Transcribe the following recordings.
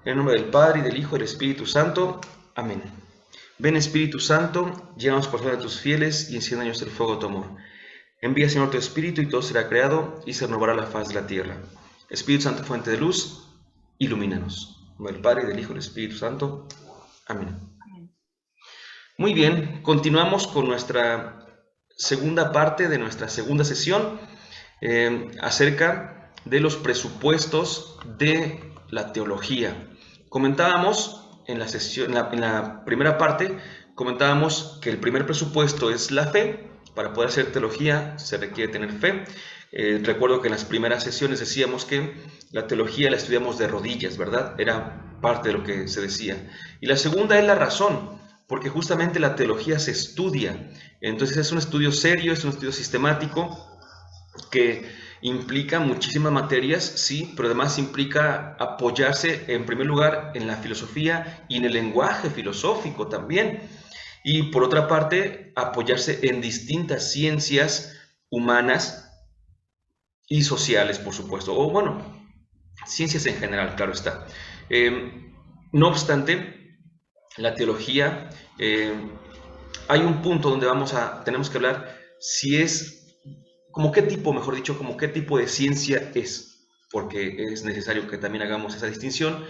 En el nombre del Padre, y del Hijo, y del Espíritu Santo. Amén. Ven Espíritu Santo, llena los corazones de tus fieles y enciende en ellos el fuego de tu amor. Envía, Señor, tu Espíritu y todo será creado y se renovará la faz de la tierra. Espíritu Santo, fuente de luz, ilumínanos. En el nombre del Padre, y del Hijo, y del Espíritu Santo. Amén. Muy bien, continuamos con nuestra segunda parte de nuestra segunda sesión acerca de los presupuestos de la teología. Comentábamos en la sesión, en la primera parte, comentábamos que el primer presupuesto es la fe. Para poder hacer teología se requiere tener fe. Recuerdo que en las primeras sesiones decíamos que la teología la estudiamos de rodillas, ¿verdad? Era parte de lo que se decía. Y la segunda es la razón, porque justamente la teología se estudia. Entonces es un estudio serio, es un estudio sistemático que implica muchísimas materias, sí, pero además implica apoyarse en primer lugar en la filosofía y en el lenguaje filosófico también. Y por otra parte, apoyarse en distintas ciencias humanas y sociales, por supuesto, o bueno, ciencias en general, claro está. No obstante, la teología, hay un punto donde tenemos que hablar si es, como qué tipo, mejor dicho, como qué tipo de ciencia es, porque es necesario que también hagamos esa distinción,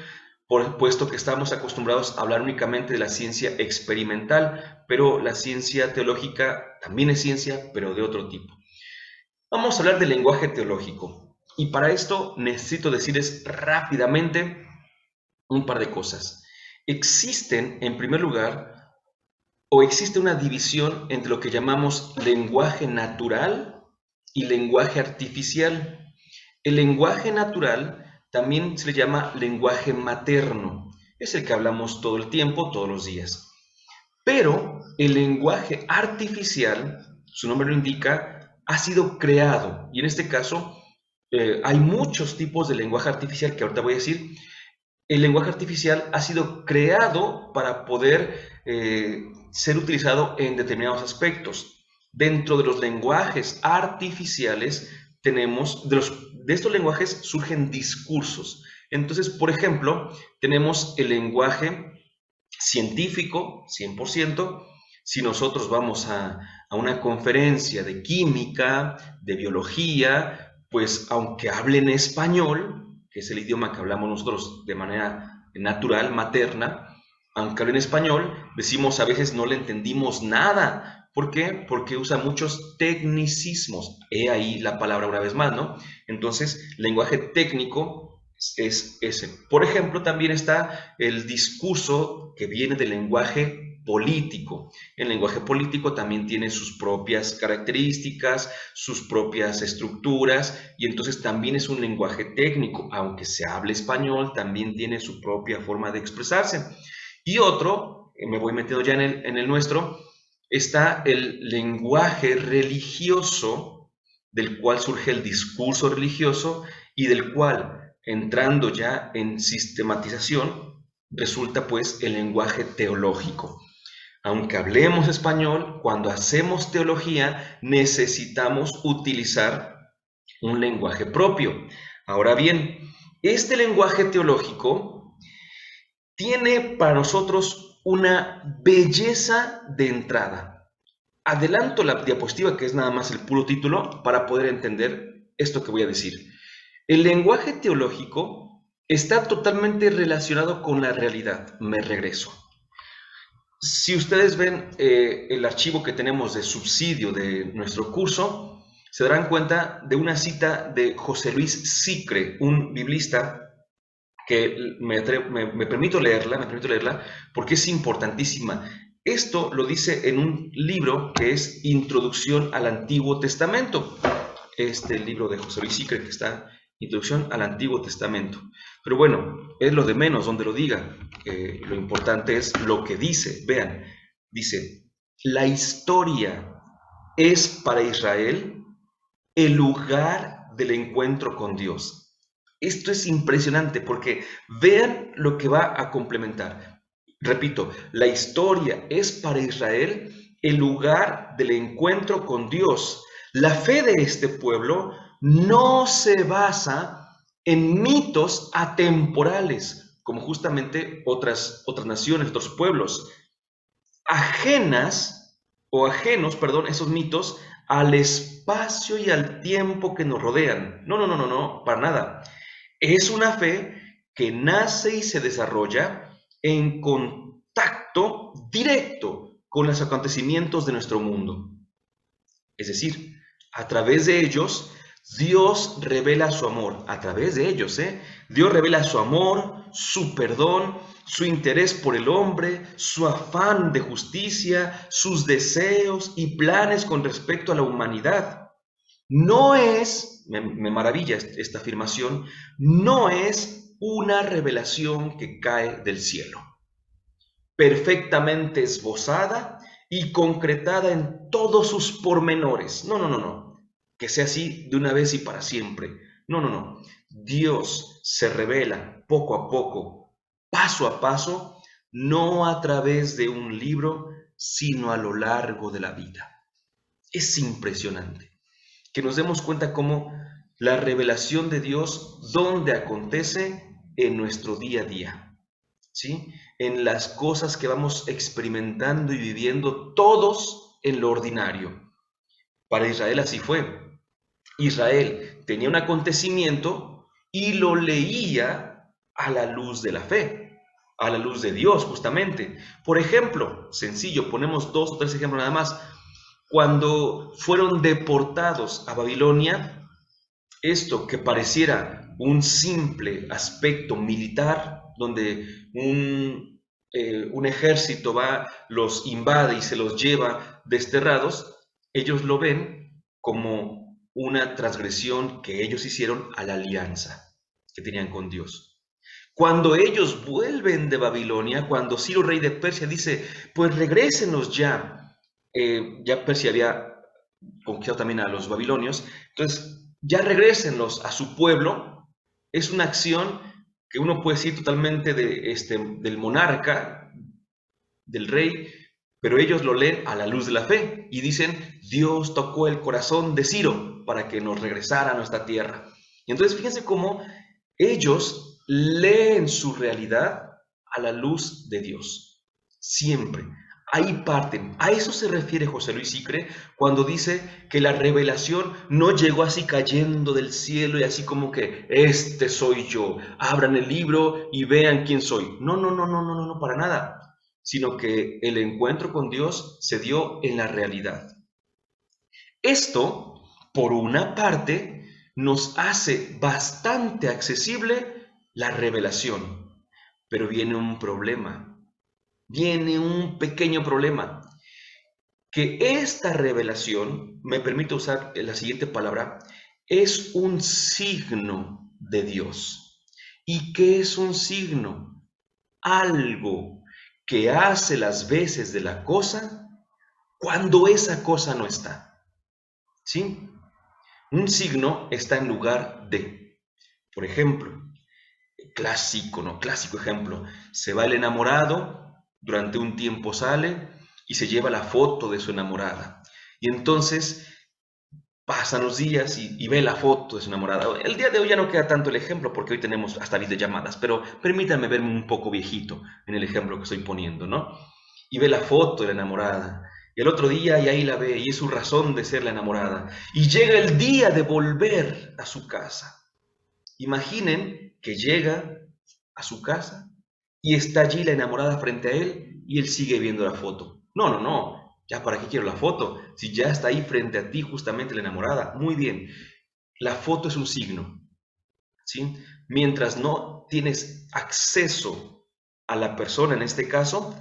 puesto que estamos acostumbrados a hablar únicamente de la ciencia experimental, pero la ciencia teológica también es ciencia, pero de otro tipo. Vamos a hablar del lenguaje teológico, y para esto necesito decirles rápidamente un par de cosas. Existen, en primer lugar, o existe una división entre lo que llamamos lenguaje natural y lenguaje artificial. El lenguaje natural también se le llama lenguaje materno. Es el que hablamos todo el tiempo, todos los días. Pero el lenguaje artificial, su nombre lo indica, ha sido creado. Y en este caso, hay muchos tipos de lenguaje artificial que ahorita voy a decir. El lenguaje artificial ha sido creado para poder ser utilizado en determinados aspectos. Dentro de los lenguajes artificiales tenemos, de estos lenguajes surgen discursos. Entonces, por ejemplo, tenemos el lenguaje científico, 100%. Si nosotros vamos a una conferencia de química, de biología, pues aunque hablen español, que es el idioma que hablamos nosotros de manera natural, materna, aunque hablen español, decimos a veces no le entendimos nada. ¿Por qué? Porque usa muchos tecnicismos. He ahí la palabra una vez más, ¿no? Entonces, lenguaje técnico es ese. Por ejemplo, también está el discurso que viene del lenguaje político. El lenguaje político también tiene sus propias características, sus propias estructuras, y entonces también es un lenguaje técnico. Aunque se hable español, también tiene su propia forma de expresarse. Y otro, me voy metiendo ya en el nuestro, está el lenguaje religioso, del cual surge el discurso religioso y del cual, entrando ya en sistematización, resulta pues el lenguaje teológico. Aunque hablemos español, cuando hacemos teología necesitamos utilizar un lenguaje propio. Ahora bien, este lenguaje teológico tiene para nosotros una belleza de entrada. Adelanto la diapositiva, que es nada más el puro título, para poder entender esto que voy a decir. El lenguaje teológico está totalmente relacionado con la realidad. Me regreso. Si ustedes ven el archivo que tenemos de subsidio de nuestro curso, se darán cuenta de una cita de José Luis Sicre, un biblista que me permito leerla porque es importantísima. Esto lo dice en un libro que es Introducción al Antiguo Testamento. Este libro de José Luis Sicre que está, Introducción al Antiguo Testamento. Pero bueno, es lo de menos donde lo diga. Lo importante es lo que dice. Vean, dice, la historia es para Israel el lugar del encuentro con Dios. Esto es impresionante porque vean lo que va a complementar. Repito, la historia es para Israel el lugar del encuentro con Dios. La fe de este pueblo no se basa en mitos atemporales como justamente otras naciones, otros pueblos, ajenas o ajenos, perdón, esos mitos al espacio y al tiempo que nos rodean. No, no, no, no, no, para nada. Es una fe que nace y se desarrolla en contacto directo con los acontecimientos de nuestro mundo. Es decir, a través de ellos, Dios revela su amor. A través de ellos, Dios revela su amor, su perdón, su interés por el hombre, su afán de justicia, sus deseos y planes con respecto a la humanidad. No es, me maravilla esta afirmación, no es una revelación que cae del cielo, perfectamente esbozada y concretada en todos sus pormenores. No, no, no, no. Que sea así de una vez y para siempre. No, no, no. Dios se revela poco a poco, paso a paso, no a través de un libro, sino a lo largo de la vida. Es impresionante que nos demos cuenta cómo la revelación de Dios, donde acontece en nuestro día a día, ¿sí? En las cosas que vamos experimentando y viviendo todos en lo ordinario. Para Israel así fue. Israel tenía un acontecimiento y lo leía a la luz de la fe, a la luz de Dios justamente. Por ejemplo, sencillo, ponemos 2 o 3 ejemplos nada más. Cuando fueron deportados a Babilonia, esto que pareciera un simple aspecto militar, donde un ejército va, los invade y se los lleva desterrados, ellos lo ven como una transgresión que ellos hicieron a la alianza que tenían con Dios. Cuando ellos vuelven de Babilonia, cuando Ciro, rey de Persia, dice, pues regrésenos ya, ya Persia había conquistado también a los babilonios, entonces ya regrésenlos a su pueblo. Es una acción que uno puede decir totalmente del monarca, del rey, pero ellos lo leen a la luz de la fe y dicen, Dios tocó el corazón de Ciro para que nos regresara a nuestra tierra. Y entonces fíjense cómo ellos leen su realidad a la luz de Dios, siempre. Ahí parten. A eso se refiere José Luis Sicre cuando dice que la revelación no llegó así cayendo del cielo y así como que este soy yo. Abran el libro y vean quién soy. No, no, no, no, no, no, no, para nada. Sino que el encuentro con Dios se dio en la realidad. Esto, por una parte, nos hace bastante accesible la revelación. Pero viene un problema. Viene un pequeño problema, que esta revelación, me permito usar la siguiente palabra, es un signo de Dios. ¿Y qué es un signo? Algo que hace las veces de la cosa cuando esa cosa no está. ¿Sí? Un signo está en lugar de. Por ejemplo, clásico ejemplo, se va el enamorado, durante un tiempo sale y se lleva la foto de su enamorada. Y entonces pasan los días y ve la foto de su enamorada. El día de hoy ya no queda tanto el ejemplo porque hoy tenemos hasta videollamadas, pero permítanme verme un poco viejito en el ejemplo que estoy poniendo, ¿no? Y ve la foto de la enamorada. Y el otro día y ahí la ve y es su razón de ser la enamorada. Y llega el día de volver a su casa. Imaginen que llega a su casa y está allí la enamorada frente a él y él sigue viendo la foto. No, no, no, ya para qué quiero la foto, si ya está ahí frente a ti justamente la enamorada. Muy bien, la foto es un signo, ¿sí? Mientras no tienes acceso a la persona, en este caso,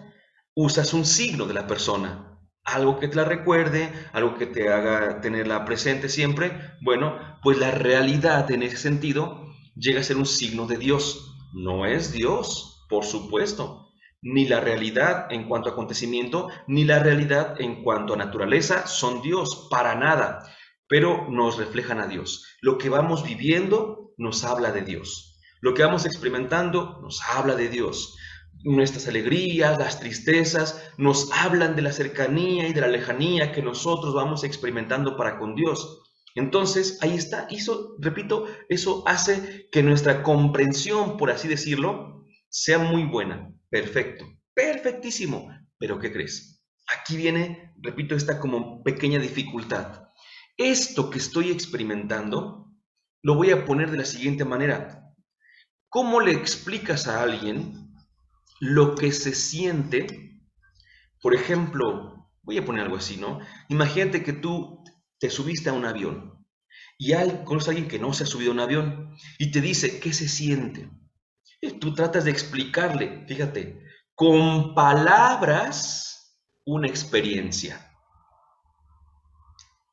usas un signo de la persona, algo que te la recuerde, algo que te haga tenerla presente siempre. Bueno, pues la realidad en ese sentido llega a ser un signo de Dios. No es Dios, por supuesto, ni la realidad en cuanto a acontecimiento, ni la realidad en cuanto a naturaleza son Dios, para nada, pero nos reflejan a Dios. Lo que vamos viviendo nos habla de Dios. Lo que vamos experimentando nos habla de Dios. Nuestras alegrías, las tristezas, nos hablan de la cercanía y de la lejanía que nosotros vamos experimentando para con Dios. Entonces, ahí está, eso, repito, eso hace que nuestra comprensión, por así decirlo, sea muy buena, perfecto, perfectísimo, pero ¿qué crees? Aquí viene, repito, esta como pequeña dificultad. Esto que estoy experimentando lo voy a poner de la siguiente manera. ¿Cómo le explicas a alguien lo que se siente? Por ejemplo, voy a poner algo así, ¿no? Imagínate que tú te subiste a un avión y conoces a alguien que no se ha subido a un avión y te dice, ¿qué se siente? Y tú tratas de explicarle, fíjate, con palabras una experiencia.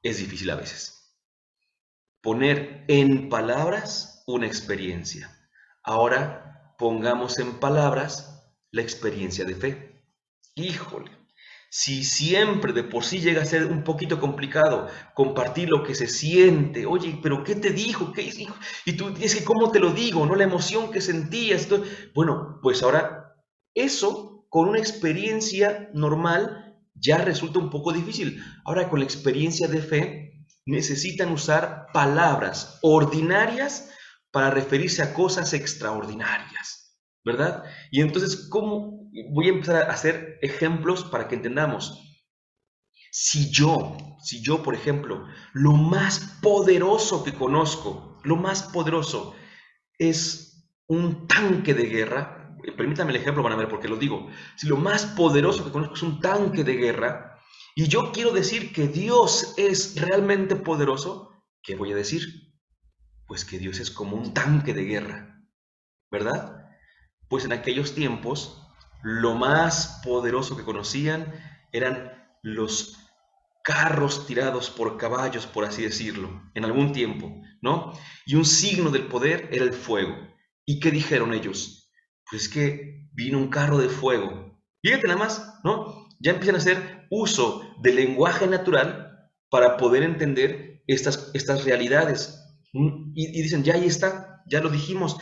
Es difícil a veces. Poner en palabras una experiencia. Ahora pongamos en palabras la experiencia de fe. Híjole, si siempre de por sí llega a ser un poquito complicado compartir lo que se siente, oye, pero ¿qué te dijo? ¿Qué hizo? Y tú, es que ¿cómo te lo digo? ¿No? La emoción que sentías. Bueno, pues ahora eso con una experiencia normal ya resulta un poco difícil. Ahora con la experiencia de fe necesitan usar palabras ordinarias para referirse a cosas extraordinarias, ¿verdad? Y entonces, ¿cómo? Voy a empezar a hacer ejemplos para que entendamos. Si yo, por ejemplo, lo más poderoso que conozco, lo más poderoso es un tanque de guerra, permítame el ejemplo, van a ver por qué lo digo. Si lo más poderoso que conozco es un tanque de guerra, y yo quiero decir que Dios es realmente poderoso, ¿qué voy a decir? Pues que Dios es como un tanque de guerra, ¿verdad? Pues en aquellos tiempos lo más poderoso que conocían eran los carros tirados por caballos, por así decirlo, en algún tiempo, ¿no? Y un signo del poder era el fuego. ¿Y qué dijeron ellos? Pues que vino un carro de fuego. Fíjate nada más, ¿no? Ya empiezan a hacer uso del lenguaje natural para poder entender estas realidades. Y dicen, ya ahí está, ya lo dijimos,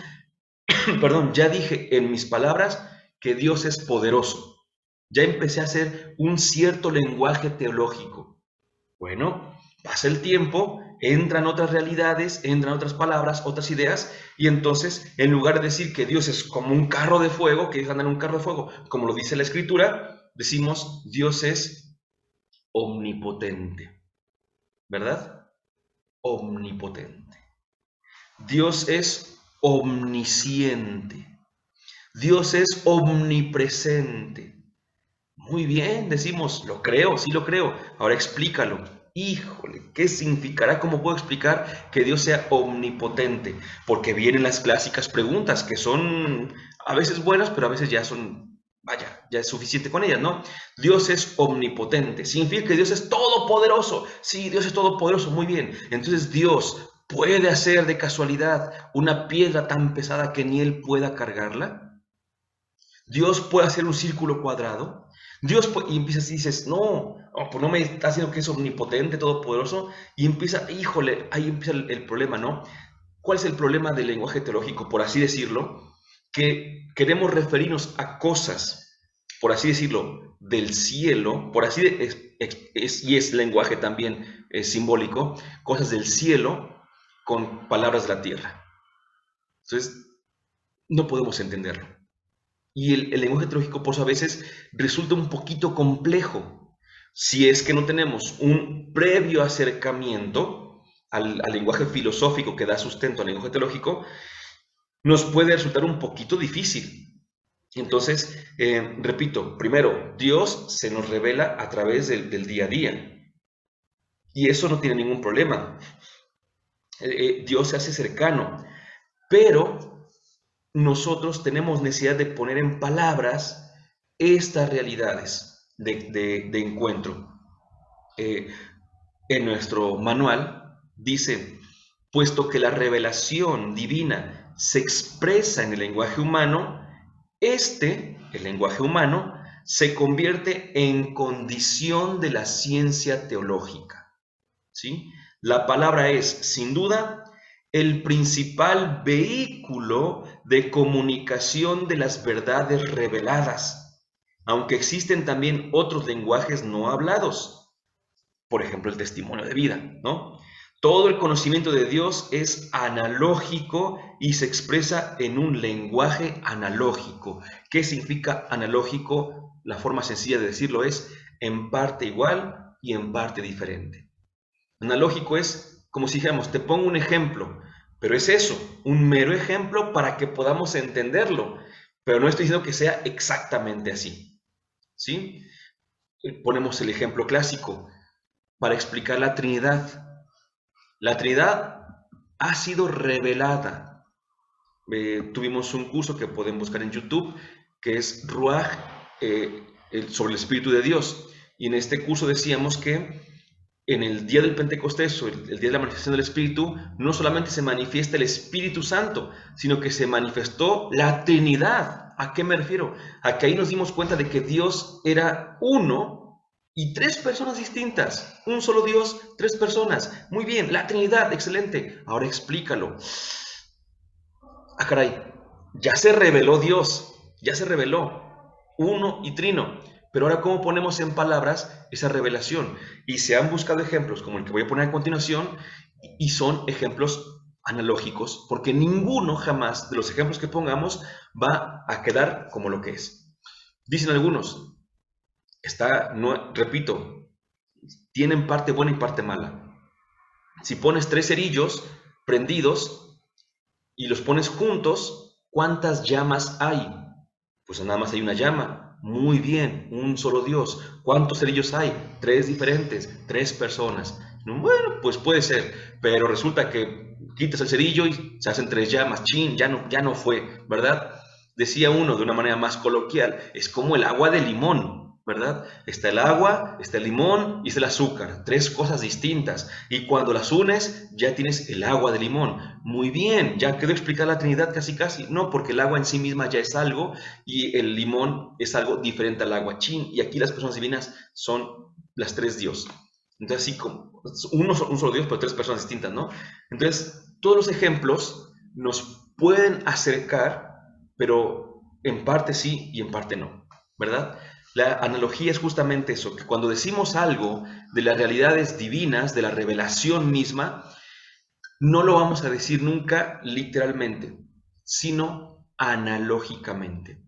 perdón, ya dije en mis palabras que Dios es poderoso. Ya empecé a hacer un cierto lenguaje teológico. Bueno, pasa el tiempo, entran otras realidades, entran otras palabras, otras ideas, y entonces, en lugar de decir que Dios es como un carro de fuego, que Dios anda en un carro de fuego, como lo dice la Escritura, decimos Dios es omnipotente, ¿verdad? Omnipotente. Dios es omnisciente. Dios es omnipresente. Muy bien, decimos, lo creo, sí lo creo. Ahora explícalo. Híjole, ¿qué significará? ¿Cómo puedo explicar que Dios sea omnipotente? Porque vienen las clásicas preguntas que son a veces buenas, pero a veces ya son, vaya, ya es suficiente con ellas, ¿no? Dios es omnipotente. Significa que Dios es todopoderoso. Sí, Dios es todopoderoso, muy bien. Entonces Dios puede hacer de casualidad una piedra tan pesada que ni Él pueda cargarla. Dios puede hacer un círculo cuadrado. Y empiezas y dices, no, pues no me está diciendo que es omnipotente, todopoderoso. Y empieza, híjole, ahí empieza el problema, ¿no? ¿Cuál es el problema del lenguaje teológico, por así decirlo? Que queremos referirnos a cosas, por así decirlo, del cielo, y es lenguaje también simbólico, cosas del cielo con palabras de la tierra. Entonces, no podemos entenderlo. Y el lenguaje teológico, por eso a veces resulta un poquito complejo. Si es que no tenemos un previo acercamiento al lenguaje filosófico que da sustento al lenguaje teológico, nos puede resultar un poquito difícil. Entonces, repito, primero, Dios se nos revela a través del día a día. Y eso no tiene ningún problema. Dios se hace cercano. Pero nosotros tenemos necesidad de poner en palabras estas realidades de encuentro. En nuestro manual dice, puesto que la revelación divina se expresa en el lenguaje humano, el lenguaje humano, se convierte en condición de la ciencia teológica. ¿Sí? La palabra es, sin duda, el principal vehículo de comunicación de las verdades reveladas, aunque existen también otros lenguajes no hablados, por ejemplo, el testimonio de vida, ¿no? Todo el conocimiento de Dios es analógico y se expresa en un lenguaje analógico. ¿Qué significa analógico? La forma sencilla de decirlo es en parte igual y en parte diferente. Analógico es como si dijéramos, te pongo un ejemplo, pero es eso, un mero ejemplo para que podamos entenderlo, pero no estoy diciendo que sea exactamente así, ¿sí? Ponemos el ejemplo clásico para explicar la Trinidad. La Trinidad ha sido revelada. Tuvimos un curso que pueden buscar en YouTube, que es Ruach, sobre el Espíritu de Dios. Y en este curso decíamos que en el día del Pentecostés, o el día de la manifestación del Espíritu, no solamente se manifiesta el Espíritu Santo, sino que se manifestó la Trinidad. ¿A qué me refiero? A que ahí nos dimos cuenta de que Dios era uno y tres personas distintas. Un solo Dios, tres personas. Muy bien, la Trinidad, excelente. Ahora explícalo. Ah, caray, ya se reveló Dios, ya se reveló uno y trino. Pero ahora, ¿cómo ponemos en palabras esa revelación? Y se han buscado ejemplos como el que voy a poner a continuación, y son ejemplos analógicos, porque ninguno jamás de los ejemplos que pongamos va a quedar como lo que es. Dicen algunos, no, repito, tienen parte buena y parte mala. Si pones tres cerillos prendidos y los pones juntos, ¿cuántas llamas hay? Pues nada más hay una llama. Muy bien, un solo Dios. ¿Cuántos cerillos hay? Tres diferentes, tres personas. Bueno, pues puede ser, pero resulta que quitas el cerillo y se hacen tres llamas. Chin, ya no fue, ¿verdad? Decía uno de una manera más coloquial, es como el agua de limón, ¿verdad? Está el agua, está el limón y está el azúcar, tres cosas distintas. Y cuando las unes, ya tienes el agua de limón. Muy bien, ya quedó explicada la Trinidad casi casi. No, porque el agua en sí misma ya es algo y el limón es algo diferente al agua. Chin, y aquí las personas divinas son las tres Dios. Entonces, sí, como un solo Dios, pero tres personas distintas, ¿no? Entonces, todos los ejemplos nos pueden acercar, pero en parte sí y en parte no, ¿verdad? La analogía es justamente eso, que cuando decimos algo de las realidades divinas, de la revelación misma, no lo vamos a decir nunca literalmente, sino analógicamente.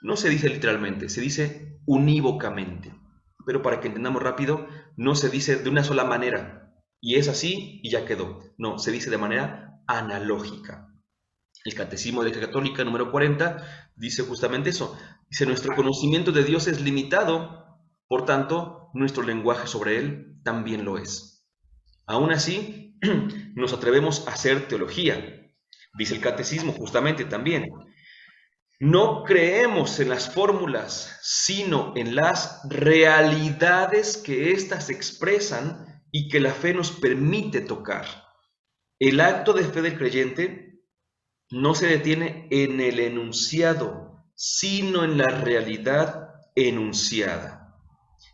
No se dice literalmente, se dice unívocamente. Pero para que entendamos rápido, no se dice de una sola manera, y es así y ya quedó. No, se dice de manera analógica. El Catecismo de la Iglesia Católica, número 40, dice justamente eso. Dice, nuestro conocimiento de Dios es limitado, por tanto, nuestro lenguaje sobre Él también lo es. Aún así, nos atrevemos a hacer teología. Dice el Catecismo justamente también. No creemos en las fórmulas, sino en las realidades que éstas expresan y que la fe nos permite tocar. El acto de fe del creyente no se detiene en el enunciado, sino en la realidad enunciada.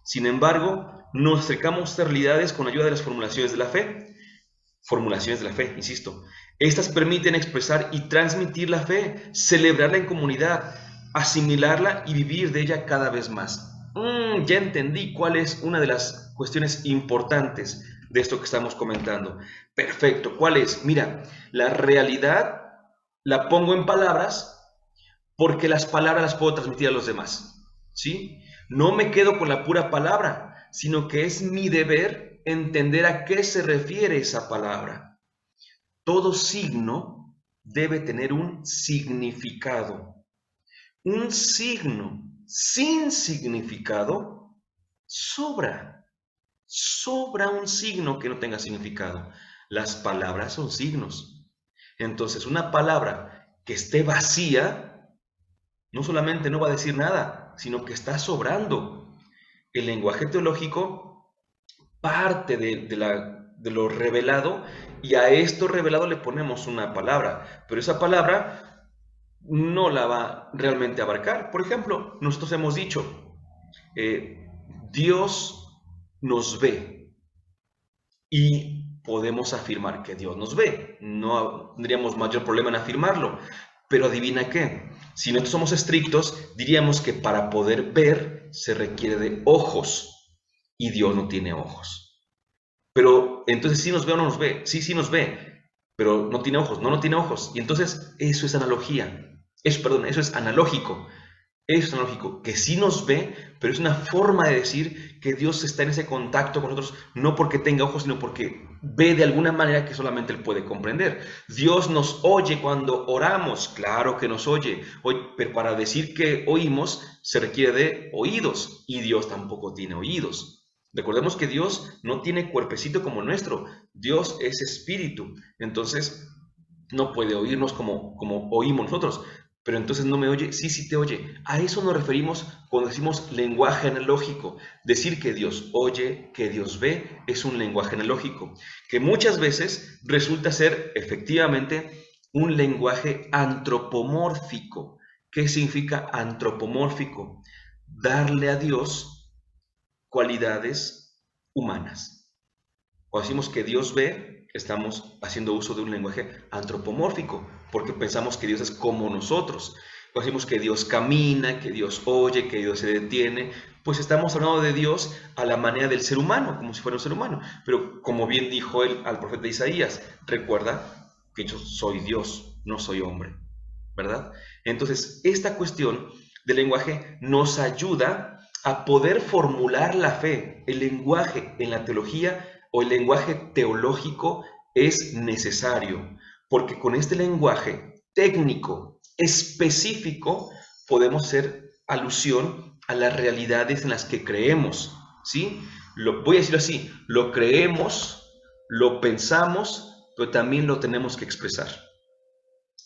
Sin embargo, nos acercamos a estas realidades con ayuda de las formulaciones de la fe, insisto. Estas permiten expresar y transmitir la fe, celebrarla en comunidad, asimilarla y vivir de ella cada vez más. Ya entendí cuál es una de las cuestiones importantes de esto que estamos comentando. Perfecto, ¿cuál es? Mira, la realidad la pongo en palabras porque las palabras las puedo transmitir a los demás, ¿sí? No me quedo con la pura palabra, sino que es mi deber entender a qué se refiere esa palabra. Todo signo debe tener un significado. Un signo sin significado sobra. Sobra un signo que no tenga significado. Las palabras son signos. Entonces, una palabra que esté vacía, no solamente no va a decir nada, sino que está sobrando. El lenguaje teológico parte de lo revelado, y a esto revelado le ponemos una palabra, pero esa palabra no la va realmente a abarcar. Por ejemplo, nosotros hemos dicho, Dios nos ve, y podemos afirmar que Dios nos ve. No tendríamos mayor problema en afirmarlo. Pero adivina qué, si nosotros somos estrictos, diríamos que para poder ver se requiere de ojos, y Dios no tiene ojos. pero entonces sí nos ve o no nos ve, sí, sí nos ve, pero no tiene ojos, no, no tiene ojos. Y entonces eso es analogía, perdón, eso es analógico. Es analógico, que sí nos ve, pero es una forma de decir que Dios está en ese contacto con nosotros, no porque tenga ojos, sino porque ve de alguna manera que solamente Él puede comprender. Dios nos oye cuando oramos, claro que nos oye, pero para decir que oímos se requiere de oídos, y Dios tampoco tiene oídos. Recordemos que Dios no tiene cuerpecito como el nuestro, Dios es espíritu, entonces no puede oírnos como oímos nosotros. Pero entonces no me oye, sí, sí te oye. A eso nos referimos cuando decimos lenguaje analógico. Decir que Dios oye, que Dios ve, es un lenguaje analógico, que muchas veces resulta ser efectivamente un lenguaje antropomórfico. ¿Qué significa antropomórfico? Darle a Dios cualidades humanas. Cuando decimos que Dios ve, estamos haciendo uso de un lenguaje antropomórfico, porque pensamos que Dios es como nosotros. Cuando decimos que Dios camina, que Dios oye, que Dios se detiene, pues estamos hablando de Dios a la manera del ser humano, como si fuera un ser humano. Pero como bien dijo él al profeta Isaías, recuerda que yo soy Dios, no soy hombre, ¿verdad? Entonces, esta cuestión del lenguaje nos ayuda a poder formular la fe. El lenguaje en la teología o el lenguaje teológico es necesario, porque con este lenguaje técnico específico podemos hacer alusión a las realidades en las que creemos, ¿sí? Voy a decirlo así, lo creemos, lo pensamos, pero también lo tenemos que expresar.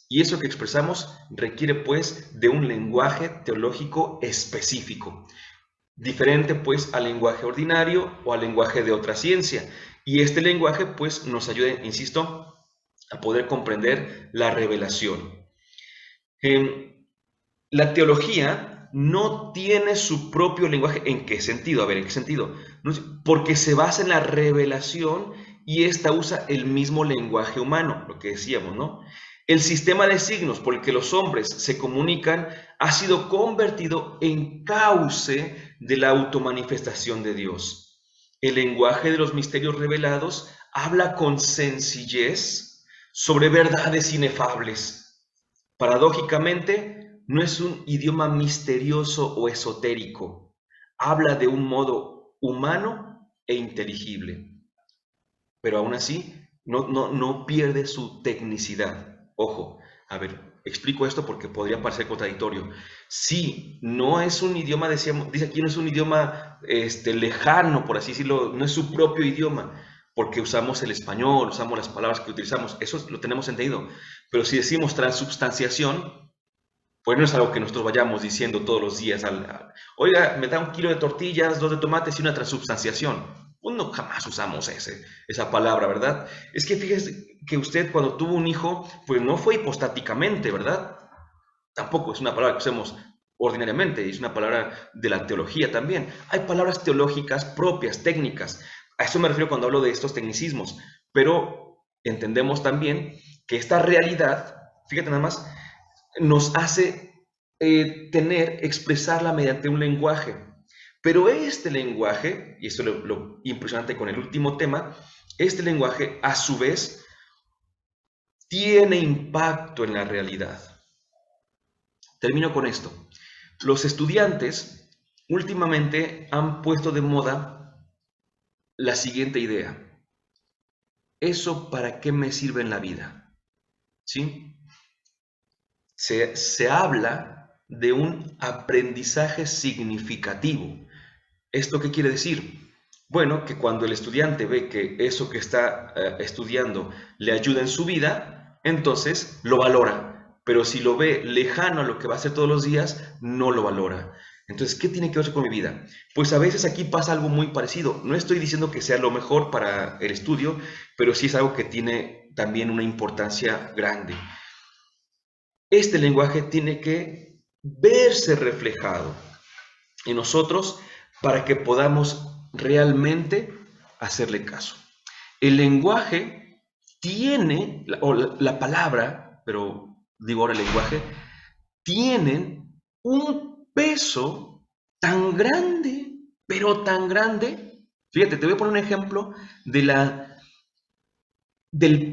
Y eso que expresamos requiere pues de un lenguaje teológico específico, diferente pues al lenguaje ordinario o al lenguaje de otra ciencia. Y este lenguaje pues nos ayuda, insisto, a poder comprender la revelación. La teología no tiene su propio lenguaje. ¿En qué sentido? A ver, ¿en qué sentido? Porque se basa en la revelación y esta usa el mismo lenguaje humano, lo que decíamos, ¿no? El sistema de signos por el que los hombres se comunican ha sido convertido en cauce de la automanifestación de Dios. El lenguaje de los misterios revelados habla con sencillez sobre verdades inefables. Paradójicamente, no es un idioma misterioso o esotérico. Habla de un modo humano e inteligible, pero aún así no pierde su tecnicidad. Ojo, a ver, explico esto porque podría parecer contradictorio. Sí, no es un idioma, decíamos, dice aquí, no es un idioma lejano, por así decirlo, no es su propio idioma, porque usamos el español, usamos las palabras que utilizamos, eso lo tenemos entendido. Pero si decimos transubstanciación, pues no es algo que nosotros vayamos diciendo todos los días. Oiga, me da 1 kilo de tortillas, 2 de tomates y una transubstanciación. Pues no, jamás usamos esa palabra, ¿verdad? Es que fíjese que usted cuando tuvo un hijo, pues no fue hipostáticamente, ¿verdad? Tampoco es una palabra que usemos ordinariamente, es una palabra de la teología también. Hay palabras teológicas propias, técnicas. A eso me refiero cuando hablo de estos tecnicismos. Pero entendemos también que esta realidad, fíjate nada más, nos hace expresarla mediante un lenguaje. Pero este lenguaje, y esto es lo impresionante con el último tema, este lenguaje a su vez tiene impacto en la realidad. Termino con esto. Los estudiantes últimamente han puesto de moda la siguiente idea. ¿Eso para qué me sirve en la vida? ¿Sí? Se habla de un aprendizaje significativo. ¿Esto qué quiere decir? Bueno, que cuando el estudiante ve que eso que está estudiando le ayuda en su vida, entonces lo valora. Pero si lo ve lejano a lo que va a hacer todos los días, no lo valora. Entonces, ¿qué tiene que ver con mi vida? Pues a veces aquí pasa algo muy parecido. No estoy diciendo que sea lo mejor para el estudio, pero sí es algo que tiene también una importancia grande. Este lenguaje tiene que verse reflejado en nosotros para que podamos realmente hacerle caso. El lenguaje tiene, o la palabra, pero digo ahora el lenguaje, tienen un peso tan grande, pero tan grande, Fíjate, te voy a poner un ejemplo del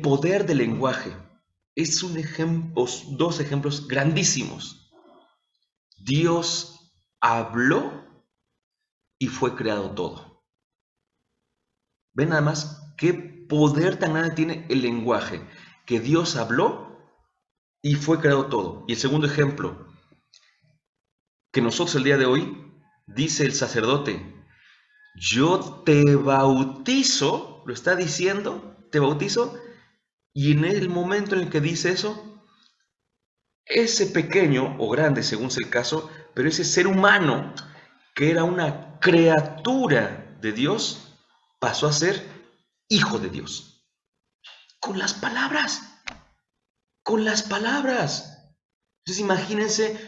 poder del lenguaje. Es un ejemplo, dos ejemplos grandísimos. Dios habló y fue creado todo. Ven nada más qué poder tan grande tiene el lenguaje, que Dios habló y fue creado todo. Y el segundo ejemplo, que nosotros el día de hoy, dice el sacerdote, yo te bautizo, lo está diciendo, te bautizo, y en el momento en el que dice eso, ese pequeño o grande, según sea el caso, pero ese ser humano que era una criatura de Dios, pasó a ser hijo de Dios. Con las palabras, con las palabras. Entonces imagínense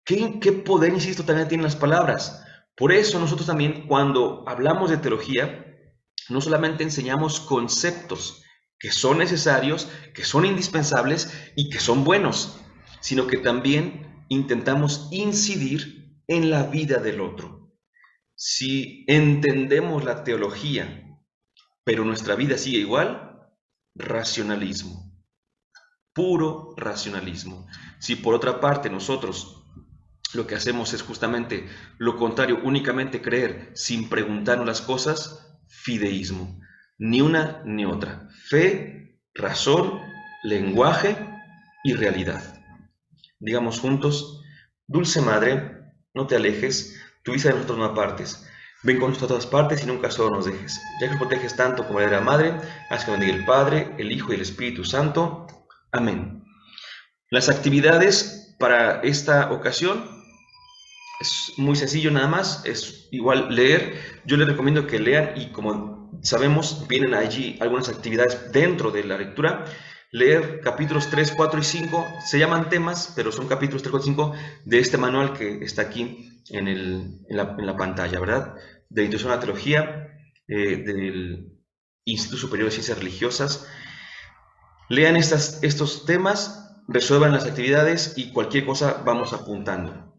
qué poder, insisto, también tienen las palabras. Por eso nosotros también cuando hablamos de teología, no solamente enseñamos conceptos que son necesarios, que son indispensables y que son buenos, sino que también intentamos incidir en la vida del otro. Si entendemos la teología, pero nuestra vida sigue igual, racionalismo, puro racionalismo. Si por otra parte nosotros lo que hacemos es justamente lo contrario, únicamente creer sin preguntarnos las cosas, fideísmo. Ni una ni otra. Fe, razón, lenguaje y realidad. Digamos juntos, dulce madre, no te alejes, tu vista de nosotros no apartes. Ven con nosotros a todas partes y nunca solo nos dejes. Ya que nos proteges tanto como la madre, haz que bendiga el Padre, el Hijo y el Espíritu Santo. Amén. Las actividades para esta ocasión es muy sencillo nada más, es igual leer. Yo les recomiendo que lean y como sabemos, vienen allí algunas actividades dentro de la lectura. Leer capítulos 3, 4 y 5, se llaman temas, pero son capítulos 3, 4 y 5 de este manual que está aquí en la pantalla, ¿verdad? De Introducción a la Teología, del Instituto Superior de Ciencias Religiosas. Lean estos temas, resuelvan las actividades y cualquier cosa vamos apuntando.